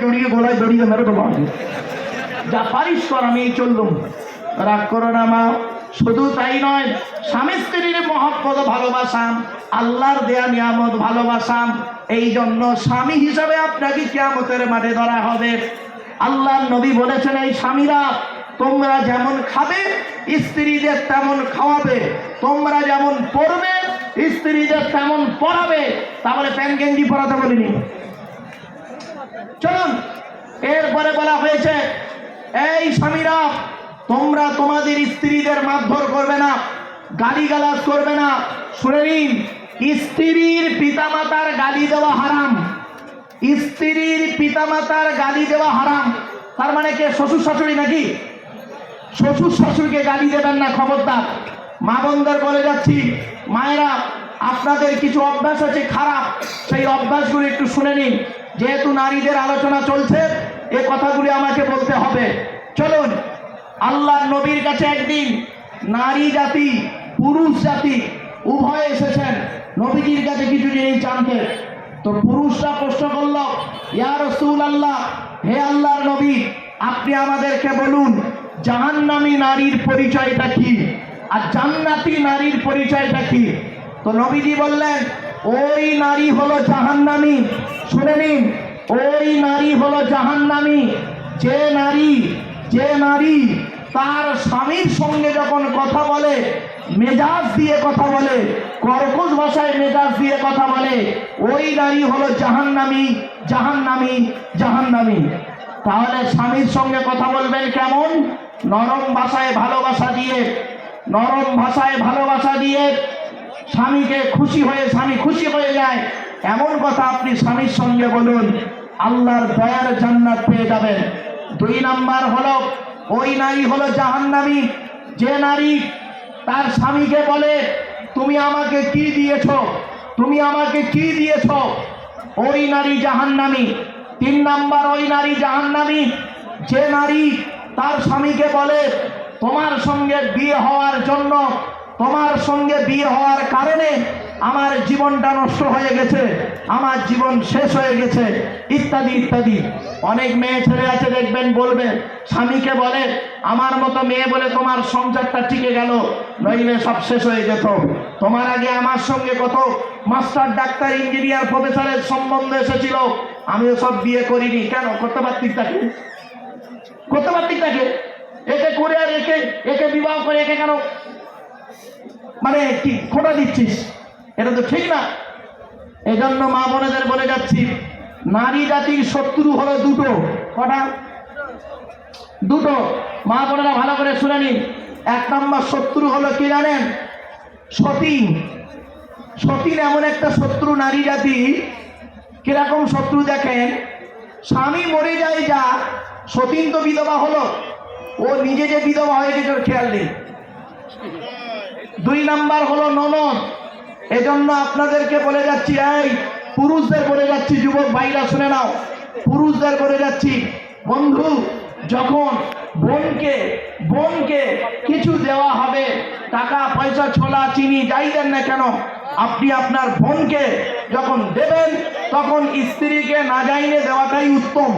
জড়িয়ে গলায় জড়িয়ে মেরে দেবো, যা পারিস কর, আমি চললুম। রাগ করো না মা। শুধু তাই নয়, স্বামী স্ত্রীর মহব্বত ভালোবাসাম, আল্লাহর দেয়া নিয়ামত ভালোবাসাম। এই জন্য স্বামী হিসাবে আপনাকে কিয়ামতের মাঠে ধরা হবে। আল্লাহর নবী বলেছেন, এই স্বামীরা তোমরা যেমন খাবে স্ত্রীদের তেমন খাওয়াবে, তোমরা যেমন পড়বে স্ত্রীদের তেমন পড়াবে। তাহলে প্যান্ট গেঞ্জি পরাতে বলিনি। চলুন, এরপরে বলা হয়েছে, এই স্বামীরা তোমরা তোমাদের স্ত্রীদের মারধর করবে না, গালিগালাজ করবে না। শুনে নিন, স্ত্রীর পিতামাতার গালি দেওয়া হারাম। স্ত্রীর পিতামাতার গালি দেওয়া হারাম। তার মানে কে? শ্বশুর শাশুড়ি নাকি? শ্বশুর শাশুড়িকে গালি দেবেন না, খবরদার। মা বোনদের বলে যাচ্ছি, মায়েরা আপনাদের কিছু অভ্যাস আছে খারাপ, সেই অভ্যাসগুলি একটু শুনে নিন। যেহেতু নারীদের আলোচনা চলছে, এ কথাগুলি আমাকে বলতে হবে। চলুন, আল্লাহর নবীর কাছে একদিন নারী জাতি পুরুষ জাতি উভয় এসেছেন নবীজির কাছে কিছু জিনিস জানতে। তো পুরুষরা প্রশ্ন করল, ইয়া রাসূলুল্লাহ, হে আল্লাহর নবী, আপনি আমাদেরকে বলুন জাহান্নামী নারীর পরিচয়টা কি আর জান্নাতি নারীর পরিচয়টা কি? তো নবীজি বললেন, ওই নারী হলো জাহান্নামী। শুনে নিন, ওই নারী হলো জাহান্নামী যে নারী তার স্বামীর সঙ্গে যখন কথা বলে মেজাজ দিয়ে কথা বলে, কর্কশ ভাষায় মেজাজ দিয়ে কথা বলে, ওই নারী হলো জাহান্নামী জাহান্নামী জাহান্নামী। তাহলে স্বামীর সঙ্গে কথা বলবেন কেমন? নরম ভাষায় ভালোবাসা দিয়ে, নরম ভাষায় ভালোবাসা দিয়ে স্বামীকে স্বামী খুশি হয়ে যায় এমন কথা আপনি স্বামীর সঙ্গে বলুন, আল্লাহর দয়ার জান্নাত পেয়ে যাবেন। 2 নাম্বার হলো, ওই নারী হলো জাহান্নামী যে নারী তার স্বামীকে বলে, তুমি আমাকে কি দিয়েছো, তুমি আমাকে কি দিয়েছো, ওই নারী জাহান্নামী। 3 নাম্বার, ওই নারী জাহান্নামী যে নারী তার স্বামীকে বলে, তোমার সঙ্গে বিয়ে হওয়ার জন্য, তোমার সঙ্গে বিয়ে হওয়ার কারণে আমার জীবনটা নষ্ট হয়ে গেছে, আমার জীবন শেষ হয়ে গেছে, ইত্যাদি ইত্যাদি। অনেক মেয়ে ছেলে আছে দেখবেন, বলবে স্বামীকে বলে, আমার মতো মেয়ে বলে তোমার সংসারটা টিকে গেল, নইলে সব শেষ হয়ে যেত। তোমার আগে আমার সঙ্গে কত মাস্টার ডাক্তার ইঞ্জিনিয়ার প্রফেসরের সম্বন্ধ এসেছিল, আমিও সব বিয়ে করিনি। কেন? করতে পারতিস তাকে, করতে পারতিস তাকে, একে করে আর একে বিবাহ করে একে কেন মানে কি খোটা দিচ্ছিস? এটা তো ঠিক না। এজন্য মা বোনেদের বলে যাচ্ছি, নারী জাতির শত্রু হলো দুটো। কটা? দুটো। মা বোনেরা ভালো করে শুনে নিন। 1 নম্বর শত্রু হলো কি জানেন? সতীন। সতীন এমন একটা শত্রু নারী জাতি। কিরকম শত্রু দেখেন, স্বামী মরে যায় যা, সতীন তো বিধবা হলো, ও নিজে যে বিধবা হয়ে গেছে ওর খেয়াল নেই। 2 নাম্বার হলো ননদ। এজন্য আপনাদেরকে বলে যাচ্ছি, এই পুরুষদের বলে যাচ্ছি, যুবক ভাইরা শুনে নাও, পুরুষদের বলে যাচ্ছি, বন্ধু যখন বোনকে কিছু দেওয়া হবে, টাকা পয়সা ছোলা চিনি যাই দেন না কেন, আপনি আপনার বোনকে যখন দেবেন তখন স্ত্রীকে না জানিয়ে দেওয়াটাই উত্তম,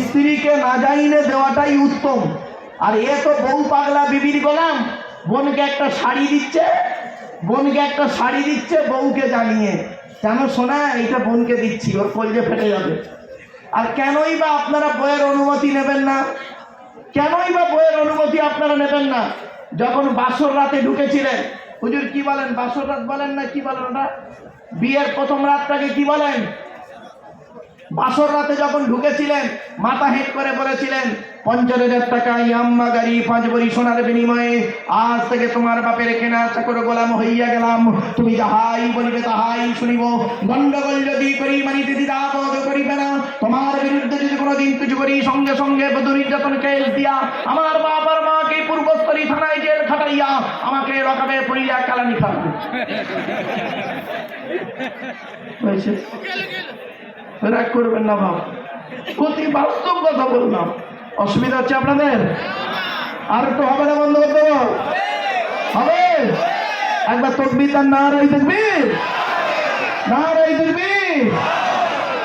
স্ত্রীকে না জানিয়ে দেওয়াটাই উত্তম। আর এ তো বউ পাগলা বিবির গোলাম, বোনকে একটা শাড়ি দিচ্ছে, বউকে জানিয়ে, কেন শোনা এইটা বোনকে দিচ্ছি, ওর কলজে ফেটে যাবে। আর কেনই বা আপনারা বইয়ের অনুমতি নেবেন না? কেনই বা বইয়ের অনুমতি আপনারা নেবেন না? যখন বাসর রাতে ঢুকেছিলেন, হুজুর কি বলেন, বাসর রাত বলেন না কি বলেন ওটা, বিয়ের প্রথম রাতটাকে কি বলেন? বাসর রাতে যখন ঢুকেছিলেন, মাথা হেঁট করে বলেছিলেন, 50,000 টাকা ইয়াম্মা গাড়ি 5 ভরি সোনার বিনিময়ে আজ থেকে তোমার বাপের কেনা চাকর গোলাম হইয়া গেলাম, তুমি যাহাই বলিবে তাহাই শুনিব, গন্ডগোল যদি করি মানিতে দ্বিধাবোধ করিবে না, তোমার বিরুদ্ধে যদি কোনোদিন কিছু করি সঙ্গে সঙ্গে বধূ নির্যাতন কেস দিয়া আমার বাপ আর মাকে পূর্বস্তরী থানায় জেল খাটাইয়া আমাকে রকাবে পড়িয়া কালানি খাওয়াবে। হয়েছে? রাগ করবেন না বাবা, অতি বাস্তব কথা বললাম। অসুবিধা হচ্ছে আপনাদের? আর একটু হবে না? বন্ধ করতে হবে? একবার তকবীর আর নারায়ে তাকবীর, নারায়ে তাকবীর।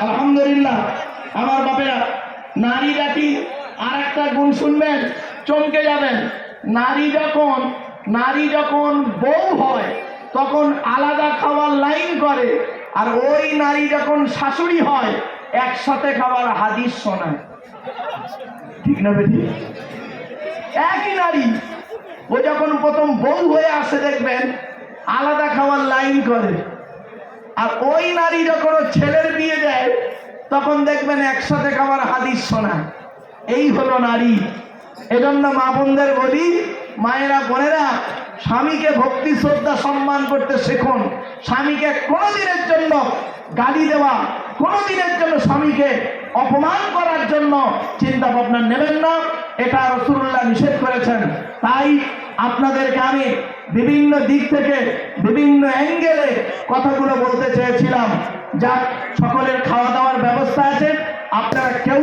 আলহামদুলিল্লাহ। আমার বাপেরা নারী জাতি আর একটা গুণ শুনবেন, চমকে যাবেন। নারী যখন বউ হয় তখন আলাদা খাবার লাইন করে, আর ওই নারী যখন শাশুড়ি হয় একসাথে খাবার হাদিস শোনায়। ঠিক না বেটি? একই নারী, ও যখন প্রথম বউ হয়ে আসে দেখবেন আলাদা খাবার লাইন করে, আর ওই নারী যখন ছেলের বিয়ে দেয় তখন দেখবেন একসাথে খাবার হাদিস শোনায়। এই হলো নারী। এজন্য মা বোনদের বলি, মায়েরা বোনেরা, স্বামীকে ভক্তি শ্রদ্ধা সম্মান করতে শিখুন। স্বামীকে কোনোদিনের জন্য গালি দেওয়া, কোনোদিনের জন্য স্বামীকে অপমান করার জন্য চিন্তা ভাবনা নেবেন না, এটা রাসূলুল্লাহ নিষেধ করেছেন। তাই আপনাদেরকে আমি বিভিন্ন দিক থেকে বিভিন্ন অ্যাঙ্গেলে কথাগুলো বলতে চেয়েছিলাম। যা সকলের খাওয়া দাওয়ার ব্যবস্থা আছে, আপনারা কেউ